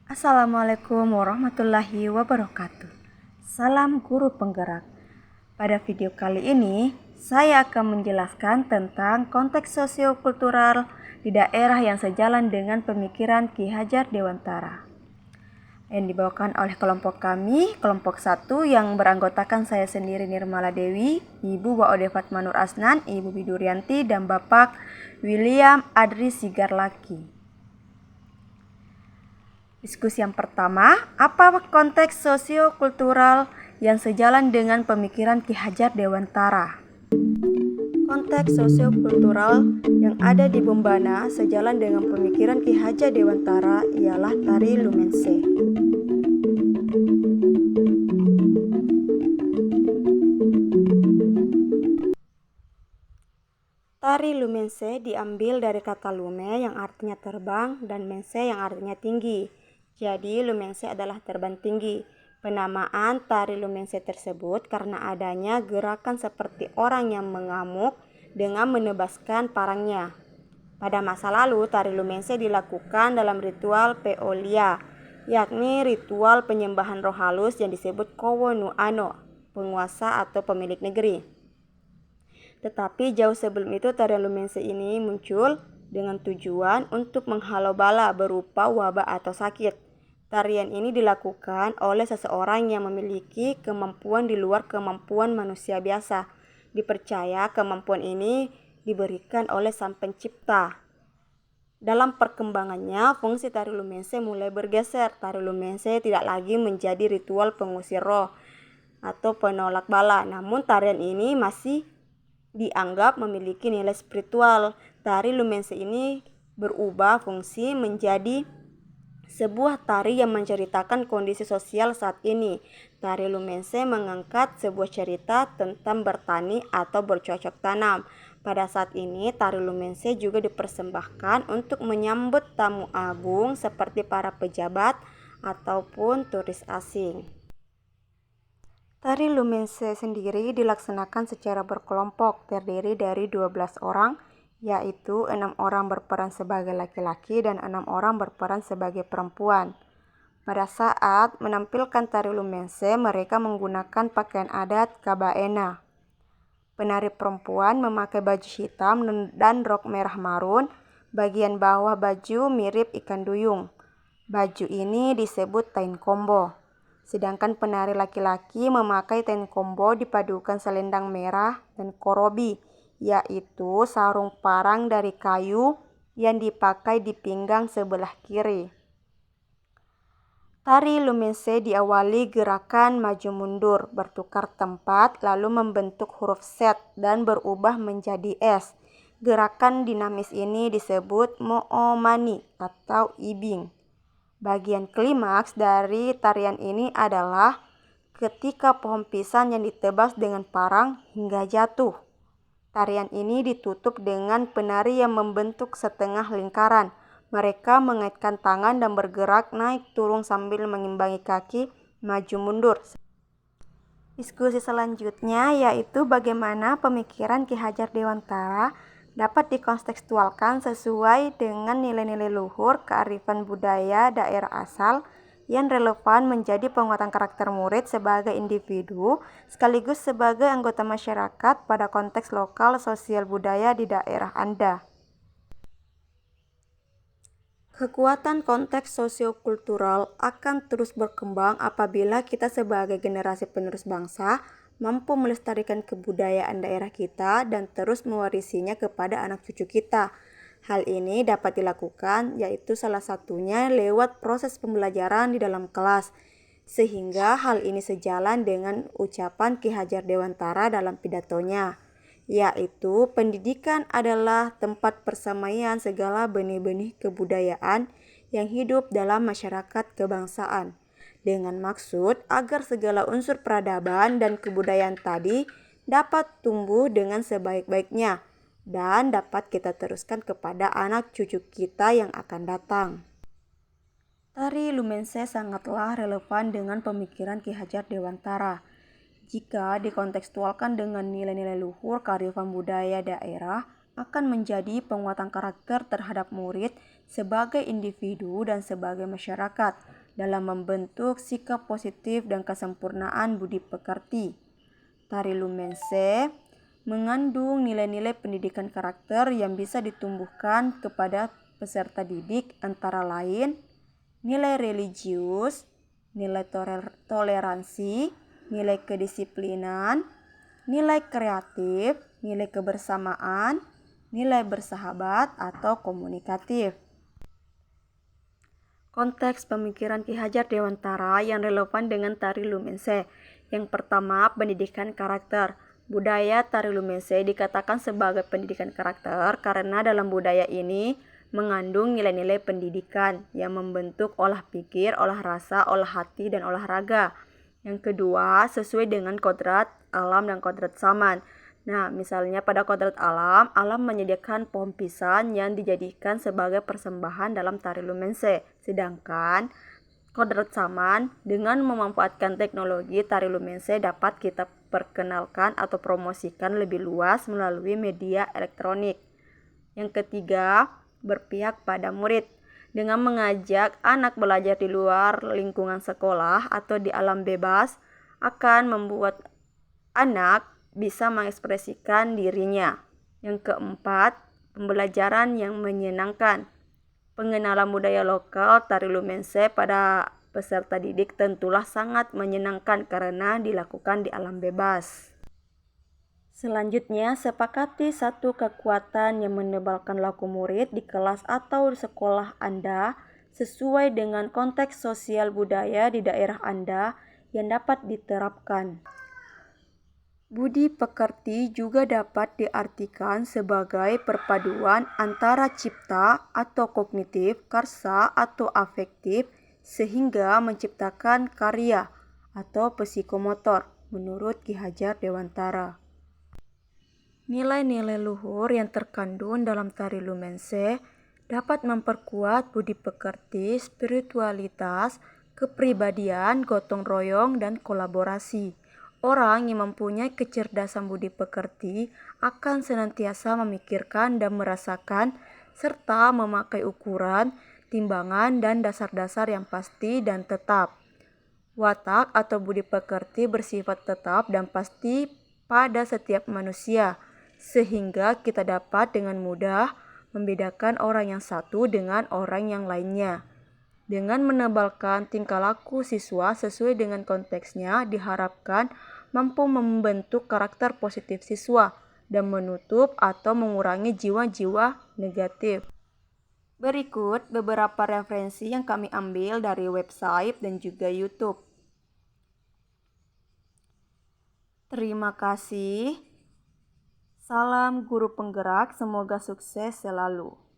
Assalamualaikum warahmatullahi wabarakatuh. Salam guru penggerak. Pada video kali ini, saya akan menjelaskan tentang konteks sosiokultural di daerah yang sejalan dengan pemikiran Ki Hajar Dewantara yang dibawakan oleh kelompok kami, kelompok 1 yang beranggotakan saya sendiri Nirmala Dewi, Ibu Wa'ode Fatmanur Asnan, Ibu Bidurianti, dan Bapak William Adri Sigarlaki. Diskusi yang pertama, apa konteks sosiokultural yang sejalan dengan pemikiran Ki Hajar Dewantara? Konteks sosiokultural yang ada di Bombana sejalan dengan pemikiran Ki Hajar Dewantara ialah tari Lumense. Tari Lumense diambil dari kata lume yang artinya terbang dan mense yang artinya tinggi. Jadi Lumense adalah terbang tinggi. Penamaan tari Lumense tersebut karena adanya gerakan seperti orang yang mengamuk dengan menebaskan parangnya. Pada masa lalu tari Lumense dilakukan dalam ritual Peolia, yakni ritual penyembahan roh halus yang disebut Kowo nu Ano, penguasa atau pemilik negeri. Tetapi jauh sebelum itu tarian Lumense ini muncul dengan tujuan untuk menghalau bala berupa wabah atau sakit. Tarian ini dilakukan oleh seseorang yang memiliki kemampuan di luar kemampuan manusia biasa. Dipercaya kemampuan ini diberikan oleh Sang Pencipta. Dalam perkembangannya, fungsi tari Lumense mulai bergeser. Tari Lumense tidak lagi menjadi ritual pengusir roh atau penolak bala, namun tarian ini masih dianggap memiliki nilai spiritual. Tari Lumense ini berubah fungsi menjadi sebuah tari yang menceritakan kondisi sosial saat ini. Tari Lumense mengangkat sebuah cerita tentang bertani atau bercocok tanam. Pada saat ini, tari Lumense juga dipersembahkan untuk menyambut tamu agung seperti para pejabat ataupun turis asing. Tari Lumense sendiri dilaksanakan secara berkelompok, terdiri dari 12 orang, yaitu 6 orang berperan sebagai laki-laki dan 6 orang berperan sebagai perempuan. Pada saat menampilkan tari Lumense, mereka menggunakan pakaian adat Kabaena. Penari perempuan memakai baju hitam dan rok merah marun, bagian bawah baju mirip ikan duyung. Baju ini disebut tain kombo. Sedangkan penari laki-laki memakai tain kombo dipadukan selendang merah dan korobi, yaitu sarung parang dari kayu yang dipakai di pinggang sebelah kiri. Tari Lumense diawali gerakan maju mundur, bertukar tempat, lalu membentuk huruf Z dan berubah menjadi S. Gerakan dinamis ini disebut moomani atau ibing. Bagian klimaks dari tarian ini adalah ketika pohon pisang yang ditebas dengan parang hingga jatuh. Tarian ini ditutup dengan penari yang membentuk setengah lingkaran. Mereka mengaitkan tangan dan bergerak naik turun sambil mengimbangi kaki maju mundur. Diskusi selanjutnya yaitu bagaimana pemikiran Ki Hajar Dewantara dapat dikontekstualkan sesuai dengan nilai-nilai luhur kearifan budaya daerah asal yang relevan menjadi penguatan karakter murid sebagai individu sekaligus sebagai anggota masyarakat pada konteks lokal sosial budaya di daerah Anda. Kekuatan konteks sosiokultural akan terus berkembang apabila kita sebagai generasi penerus bangsa mampu melestarikan kebudayaan daerah kita dan terus mewarisinya kepada anak cucu kita. Hal ini dapat dilakukan yaitu salah satunya lewat proses pembelajaran di dalam kelas, sehingga hal ini sejalan dengan ucapan Ki Hajar Dewantara dalam pidatonya, yaitu pendidikan adalah tempat persamaian segala benih-benih kebudayaan yang hidup dalam masyarakat kebangsaan, dengan maksud agar segala unsur peradaban dan kebudayaan tadi dapat tumbuh dengan sebaik-baiknya dan dapat kita teruskan kepada anak cucu kita yang akan datang. Tari Lumense sangatlah relevan dengan pemikiran Ki Hajar Dewantara. Jika dikontekstualkan dengan nilai-nilai luhur kearifan budaya daerah, akan menjadi penguatan karakter terhadap murid sebagai individu dan sebagai masyarakat. dalam membentuk sikap positif dan kesempurnaan budi pekerti. Tari Lumense mengandung nilai-nilai pendidikan karakter yang bisa ditumbuhkan kepada peserta didik, antara lain nilai religius, nilai toleransi, nilai kedisiplinan, nilai kreatif, nilai kebersamaan, nilai bersahabat atau komunikatif. Konteks pemikiran Ki Hajar Dewantara yang relevan dengan Tari Lumense. Yang pertama, pendidikan karakter. Budaya Tari Lumense dikatakan sebagai pendidikan karakter karena dalam budaya ini mengandung nilai-nilai pendidikan yang membentuk olah pikir, olah rasa, olah hati, dan olahraga. Yang kedua, sesuai dengan kodrat alam dan kodrat zaman. Nah, misalnya pada kodrat alam, alam menyediakan pohon pisang yang dijadikan sebagai persembahan dalam Tari Lumense. Sedangkan kodrat zaman, dengan memanfaatkan teknologi, Tari Lumense dapat kita perkenalkan atau promosikan lebih luas melalui media elektronik. Yang ketiga, berpihak pada murid. Dengan mengajak anak belajar di luar lingkungan sekolah atau di alam bebas, akan membuat anak bisa mengekspresikan dirinya. Yang keempat, pembelajaran yang menyenangkan. Pengenalan budaya lokal Tari Lumense pada peserta didik tentulah sangat menyenangkan karena dilakukan di alam bebas. Selanjutnya, sepakati satu kekuatan yang menebalkan laku murid di kelas atau di sekolah Anda sesuai dengan konteks sosial budaya di daerah Anda yang dapat diterapkan. Budi pekerti juga dapat diartikan sebagai perpaduan antara cipta atau kognitif, karsa atau afektif, sehingga menciptakan karya atau psikomotor, menurut Ki Hajar Dewantara. Nilai-nilai luhur yang terkandung dalam Tari Lumense dapat memperkuat budi pekerti, spiritualitas, kepribadian, gotong royong, dan kolaborasi. Orang yang mempunyai kecerdasan budi pekerti akan senantiasa memikirkan dan merasakan serta memakai ukuran, timbangan, dan dasar-dasar yang pasti dan tetap. Watak atau budi pekerti bersifat tetap dan pasti pada setiap manusia, sehingga kita dapat dengan mudah membedakan orang yang satu dengan orang yang lainnya. Dengan menebalkan tingkah laku siswa sesuai dengan konteksnya, diharapkan mampu membentuk karakter positif siswa dan menutup atau mengurangi jiwa-jiwa negatif. Berikut beberapa referensi yang kami ambil dari website dan juga YouTube. Terima kasih. Salam guru penggerak, semoga sukses selalu.